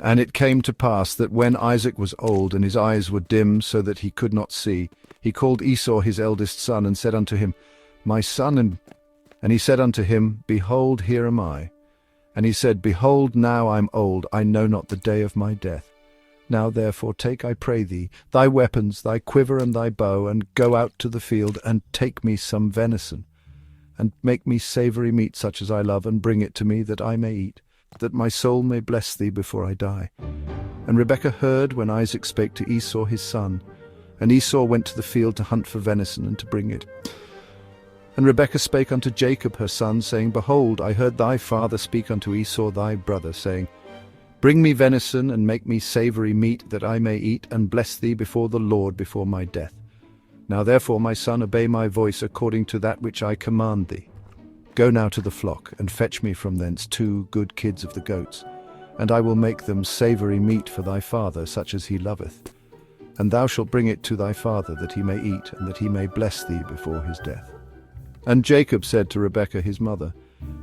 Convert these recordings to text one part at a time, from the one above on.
And it came to pass that when Isaac was old, and his eyes were dim, so that he could not see, he called Esau his eldest son, and said unto him, My son. And he said unto him, Behold, here am I. And he said, Behold, now I am old, I know not the day of my death. Now therefore take, I pray thee, thy weapons, thy quiver and thy bow, and go out to the field, and take me some venison, and make me savoury meat such as I love, and bring it to me, that I may eat, that my soul may bless thee before I die. And Rebekah heard when Isaac spake to Esau his son. And Esau went to the field to hunt for venison, and to bring it. And Rebekah spake unto Jacob her son, saying, Behold, I heard thy father speak unto Esau thy brother, saying, Bring me venison, and make me savoury meat, that I may eat, and bless thee before the Lord before my death. Now therefore, my son, obey my voice according to that which I command thee. Go now to the flock, and fetch me from thence 2 good kids of the goats, and I will make them savoury meat for thy father, such as he loveth. And thou shalt bring it to thy father, that he may eat, and that he may bless thee before his death. And Jacob said to Rebekah his mother,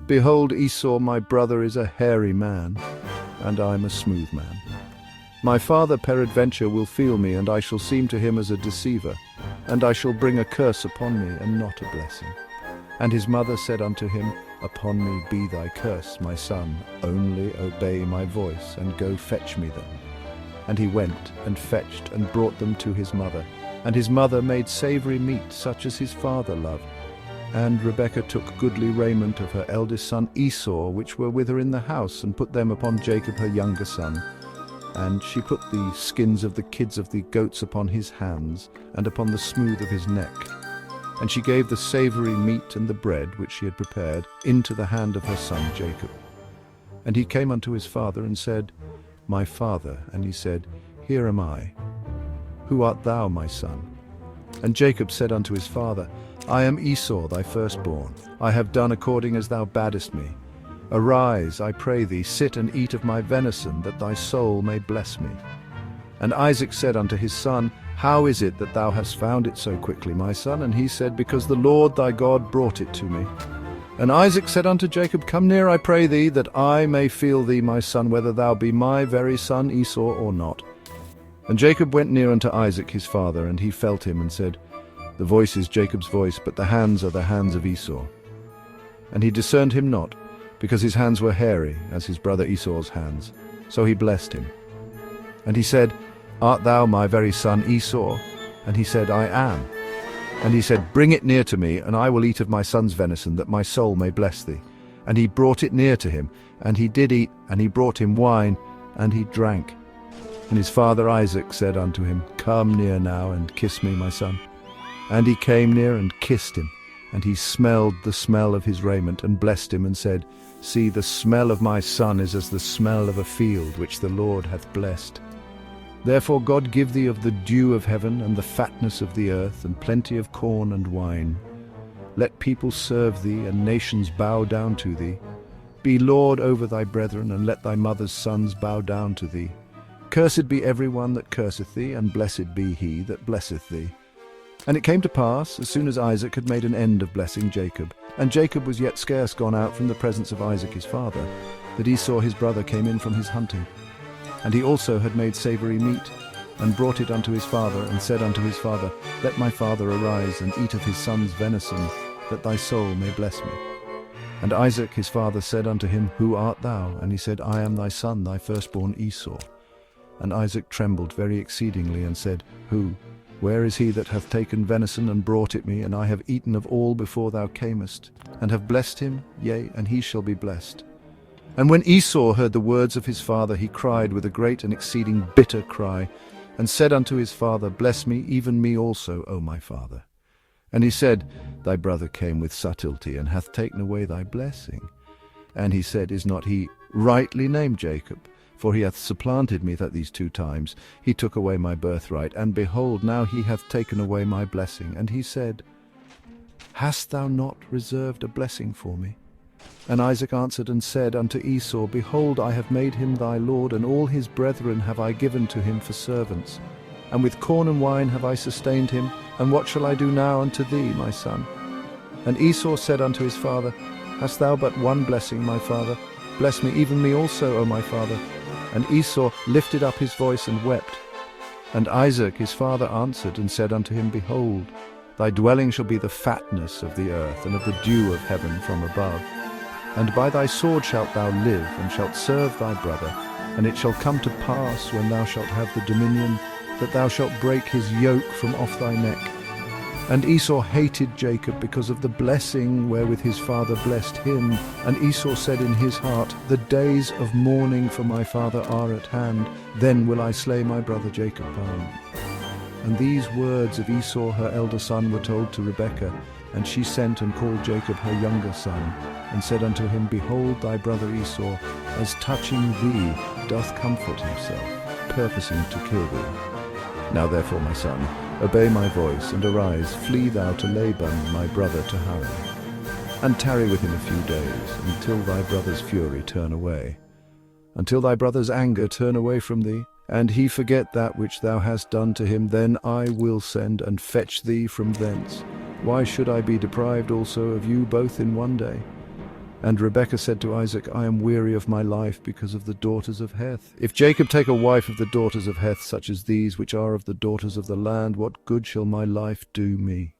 Behold, Esau my brother is a hairy man, and I am a smooth man. My father peradventure will feel me, and I shall seem to him as a deceiver, and I shall bring a curse upon me, and not a blessing. And his mother said unto him, Upon me be thy curse, my son, only obey my voice, and go fetch me them. And he went, and fetched, and brought them to his mother. And his mother made savoury meat, such as his father loved. And Rebekah took goodly raiment of her eldest son Esau, which were with her in the house, and put them upon Jacob her younger son. And she put the skins of the kids of the goats upon his hands, and upon the smooth of his neck. And she gave the savoury meat and the bread, which she had prepared, into the hand of her son Jacob. And he came unto his father, and said, My father. And he said, Here am I. Who art thou, my son? And Jacob said unto his father, I am Esau thy firstborn. I have done according as thou badest me. Arise, I pray thee, sit and eat of my venison, that thy soul may bless me. And Isaac said unto his son, How is it that thou hast found it so quickly, my son? And he said, Because the Lord thy God brought it to me. And Isaac said unto Jacob, Come near, I pray thee, that I may feel thee, my son, whether thou be my very son Esau or not. And Jacob went near unto Isaac his father, and he felt him, and said, The voice is Jacob's voice, but the hands are the hands of Esau. And he discerned him not, because his hands were hairy, as his brother Esau's hands. So he blessed him. And he said, Art thou my very son Esau? And he said, I am. And he said, Bring it near to me, and I will eat of my son's venison, that my soul may bless thee. And he brought it near to him, and he did eat, and he brought him wine, and he drank. And his father Isaac said unto him, Come near now, and kiss me, my son. And he came near and kissed him, and he smelled the smell of his raiment, and blessed him, and said, See, the smell of my son is as the smell of a field which the Lord hath blessed. Therefore God give thee of the dew of heaven, and the fatness of the earth, and plenty of corn and wine. Let people serve thee, and nations bow down to thee. Be Lord over thy brethren, and let thy mother's sons bow down to thee. Cursed be every one that curseth thee, and blessed be he that blesseth thee. And it came to pass, as soon as Isaac had made an end of blessing Jacob, and Jacob was yet scarce gone out from the presence of Isaac his father, that Esau his brother came in from his hunting. And he also had made savoury meat, and brought it unto his father, and said unto his father, Let my father arise, and eat of his son's venison, that thy soul may bless me. And Isaac his father said unto him, Who art thou? And he said, I am thy son, thy firstborn Esau. And Isaac trembled very exceedingly, and said, Who? Where is he that hath taken venison, and brought it me? And I have eaten of all before thou camest, and have blessed him, yea, and he shall be blessed. And when Esau heard the words of his father, he cried with a great and exceeding bitter cry, and said unto his father, Bless me, even me also, O my father. And he said, Thy brother came with subtlety, and hath taken away thy blessing. And he said, Is not he rightly named Jacob? For he hath supplanted me that these 2 times. He took away my birthright, and behold, now he hath taken away my blessing. And he said, Hast thou not reserved a blessing for me? And Isaac answered and said unto Esau, Behold, I have made him thy lord, and all his brethren have I given to him for servants. And with corn and wine have I sustained him, and what shall I do now unto thee, my son? And Esau said unto his father, Hast thou but one blessing, my father? Bless me, even me also, O my father. And Esau lifted up his voice and wept. And Isaac his father answered and said unto him, Behold, thy dwelling shall be the fatness of the earth, and of the dew of heaven from above. And by thy sword shalt thou live, and shalt serve thy brother. And it shall come to pass, when thou shalt have the dominion, that thou shalt break his yoke from off thy neck. And Esau hated Jacob because of the blessing wherewith his father blessed him. And Esau said in his heart, The days of mourning for my father are at hand. Then will I slay my brother Jacob. And these words of Esau her elder son were told to Rebekah. And she sent and called Jacob her younger son, and said unto him, Behold, thy brother Esau, as touching thee, doth comfort himself, purposing to kill thee. Now therefore, my son, obey my voice, and arise, flee thou to Laban my brother to Haran, and tarry with him a few days, until thy brother's fury turn away, until thy brother's anger turn away from thee, and he forget that which thou hast done to him. Then I will send and fetch thee from thence. Why should I be deprived also of you both in one day? And Rebekah said to Isaac, I am weary of my life because of the daughters of Heth. If Jacob take a wife of the daughters of Heth, such as these, which are of the daughters of the land, what good shall my life do me?